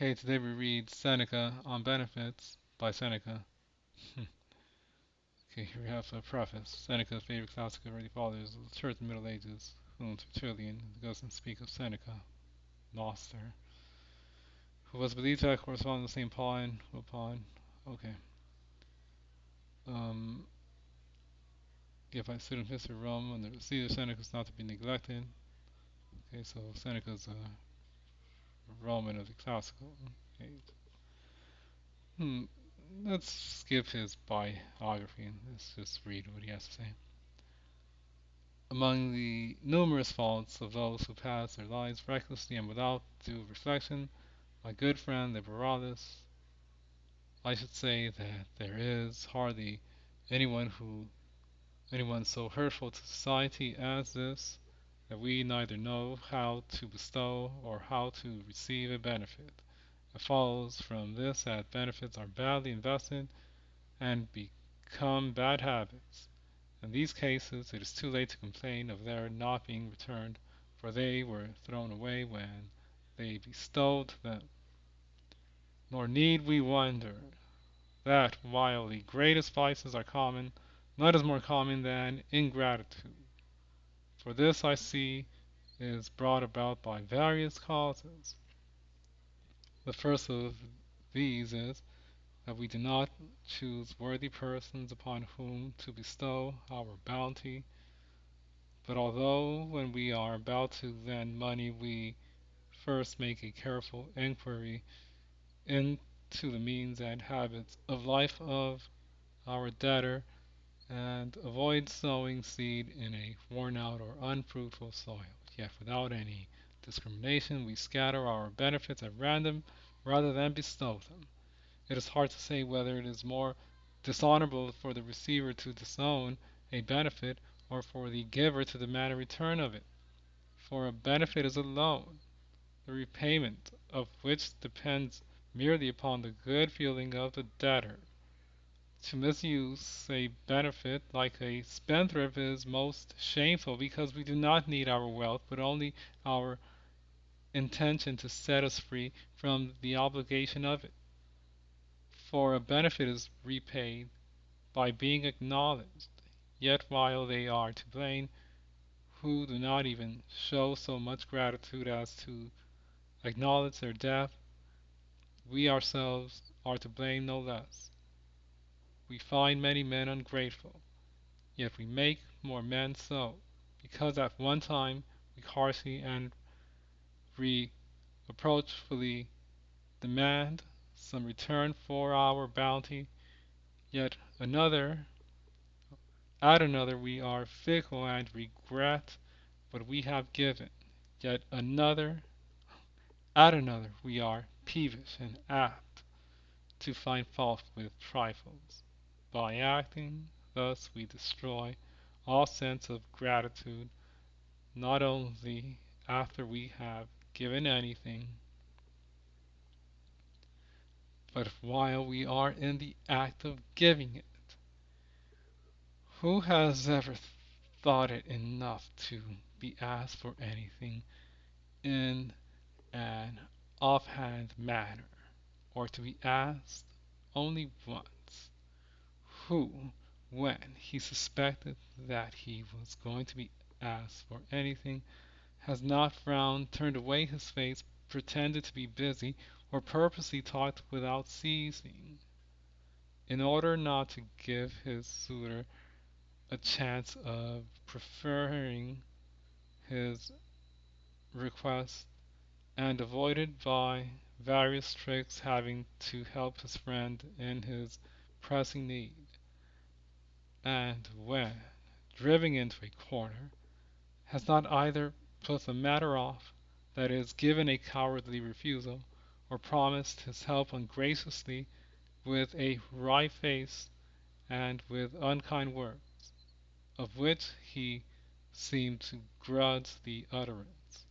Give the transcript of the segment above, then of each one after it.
Okay, today we read Seneca on Benefits by Seneca. Okay, here we have a preface. Seneca's favorite classical early fathers of the church in the Middle Ages, whom Tertullian doesn't speak of Seneca, Noster, who was believed to have corresponded to St. Paul and upon. Okay. Um, if I student history of Rome under Caesar, Seneca is not to be neglected. Okay, so Seneca's a Roman of the classical age. Hmm, let's skip his biography and let's just read what he has to say. Among the numerous faults of those who pass their lives recklessly and without due reflection, my good friend Liberalis, I should say that there is hardly anyone who anyone so hurtful to society as this, that we neither know how to bestow or how to receive a benefit. It follows from this that benefits are badly invested and become bad habits. In these cases, it is too late to complain of their not being returned, for they were thrown away when they bestowed them. Nor need we wonder that while the greatest vices are common, none is more common than ingratitude. For this I see is brought about by various causes. The first of these is that we do not choose worthy persons upon whom to bestow our bounty. But although when we are about to lend money we first make a careful inquiry into the means and habits of life of our debtor, and avoid sowing seed in a worn out or unfruitful soil, yet without any discrimination we scatter our benefits at random rather than bestow them. It is hard to say whether it is more dishonorable for the receiver to disown a benefit or for the giver to demand a return of it. For a benefit is a loan, the repayment of which depends merely upon the good feeling of the debtor. To misuse a benefit like a spendthrift is most shameful, because we do not need our wealth, but only our intention to set us free from the obligation of it. For a benefit is repaid by being acknowledged, yet while they are to blame who do not even show so much gratitude as to acknowledge their debt, we ourselves are to blame no less. We find many men ungrateful, yet we make more men so, because at one time we harshly and reproachfully demand some return for our bounty, yet at another we are fickle and regret what we have given, yet at another we are peevish and apt to find fault with trifles. By acting thus we destroy all sense of gratitude, not only after we have given anything, but while we are in the act of giving it. Who has ever thought it enough to be asked for anything in an offhand manner, or to be asked only once? Who, when he suspected that he was going to be asked for anything, has not frowned, turned away his face, pretended to be busy, or purposely talked without ceasing, in order not to give his suitor a chance of preferring his request, and avoided by various tricks having to help his friend in his pressing need, and when driven into a corner, has not either put the matter off, that is, given a cowardly refusal, or promised his help ungraciously with a wry face and with unkind words, of which he seemed to grudge the utterance.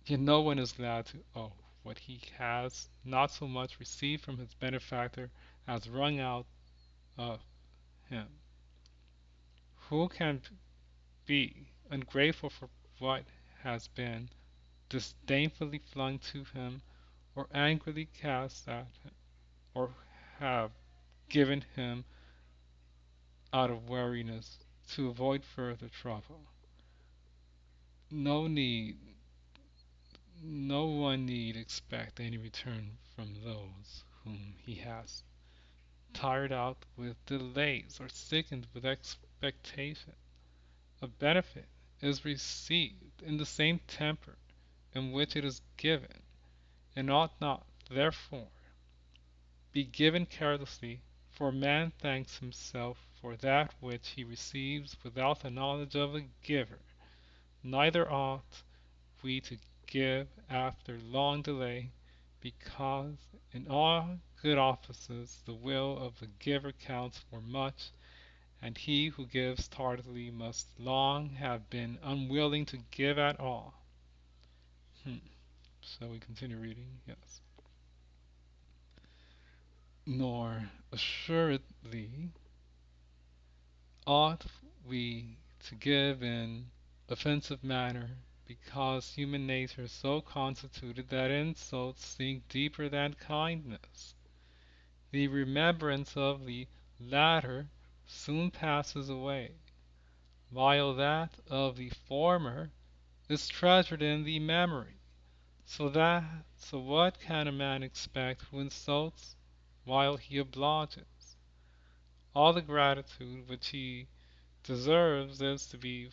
Yet no one is glad to owe what he has not so much received from his benefactor as wrung out of him. Who can be ungrateful for what has been disdainfully flung to him, or angrily cast at him, or have given him out of weariness to avoid further trouble. No need, no one need expect any return from those whom he has tired out with delays or sickened with expectation. A benefit is received in the same temper in which it is given, and ought not, therefore, be given carelessly, for man thanks himself for that which he receives without the knowledge of the giver. Neither ought we to give after long delay, because in all good offices the will of the giver counts for much, and he who gives tardily must long have been unwilling to give at all. So we continue reading. Yes. Nor assuredly ought we to give in offensive manner, because human nature is so constituted that insults sink deeper than kindness. The remembrance of the latter soon passes away, while that of the former is treasured in the memory. So what can a man expect who insults while he obliges? All the gratitude which he deserves is to be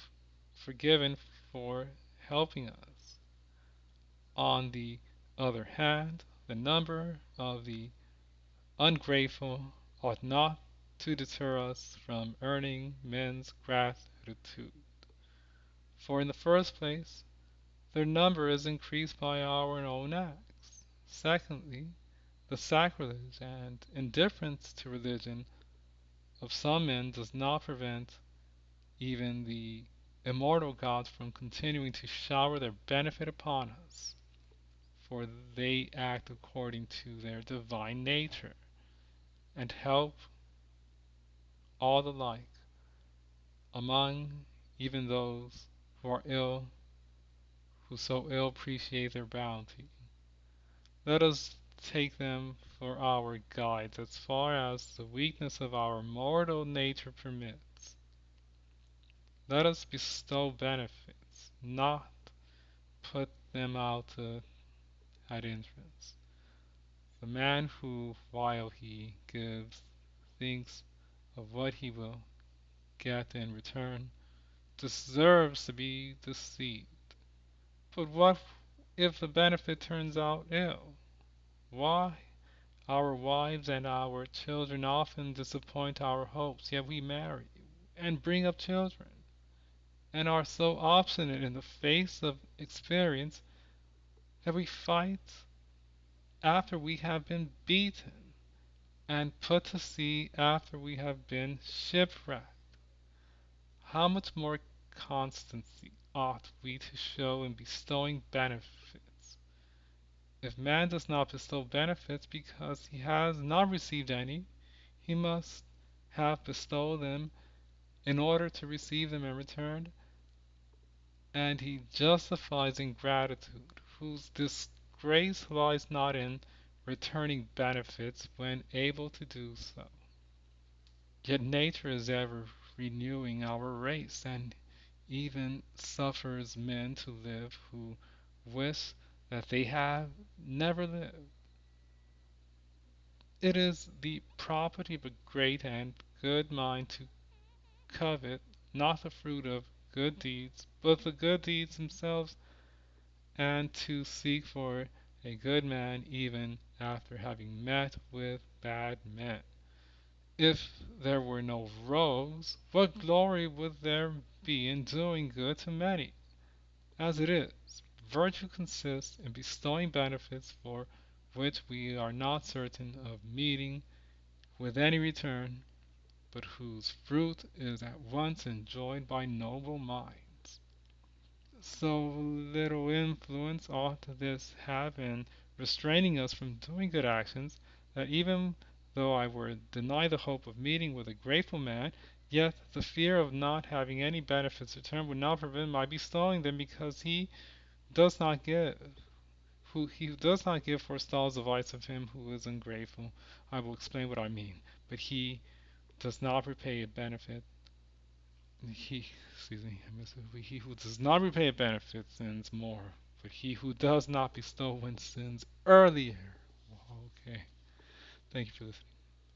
forgiven for helping us. On the other hand, the number of the ungrateful ought not to deter us from earning men's gratitude. For in the first place, their number is increased by our own acts. Secondly, the sacrilege and indifference to religion of some men does not prevent even the immortal gods from continuing to shower their benefit upon us, for they act according to their divine nature, and help all alike among even those who are ill, who so ill appreciate their bounty. Let us take them for our guides as far as the weakness of our mortal nature permits. Let us bestow benefits, not put them out at interest. The man who, while he gives, thinks of what he will get in return, deserves to be deceived. But what if the benefit turns out ill? Why, our wives and our children often disappoint our hopes, yet we marry and bring up children, and are so obstinate in the face of experience that we fight after we have been beaten, and put to sea after we have been shipwrecked. How much more constancy ought we to show in bestowing benefits? If man does not bestow benefits because he has not received any, he must have bestowed them in order to receive them in return, and he justifies ingratitude, whose disgrace lies not in returning benefits when able to do so. Yet nature is ever renewing our race, and even suffers men to live who wish that they had never lived. It is the property of a great and good mind to covet not the fruit of good deeds, but the good deeds themselves, and to seek for a good man even after having met with bad men. If there were no rogues, what glory would there be in doing good to many? As it is, virtue consists in bestowing benefits for which we are not certain of meeting with any return, but whose fruit is at once enjoyed by noble minds. So little influence ought this have in restraining us from doing good actions, that even though I were denied the hope of meeting with a grateful man, yet the fear of not having any benefits returned would not prevent my bestowing them, because he does not give He who does not give forestalls the vice of him who is ungrateful. I will explain what I mean. But he does not repay a benefit. He, excuse me, he who does not repay a benefit sins more. But he who does not bestow when sins earlier. Okay. Thank you for listening.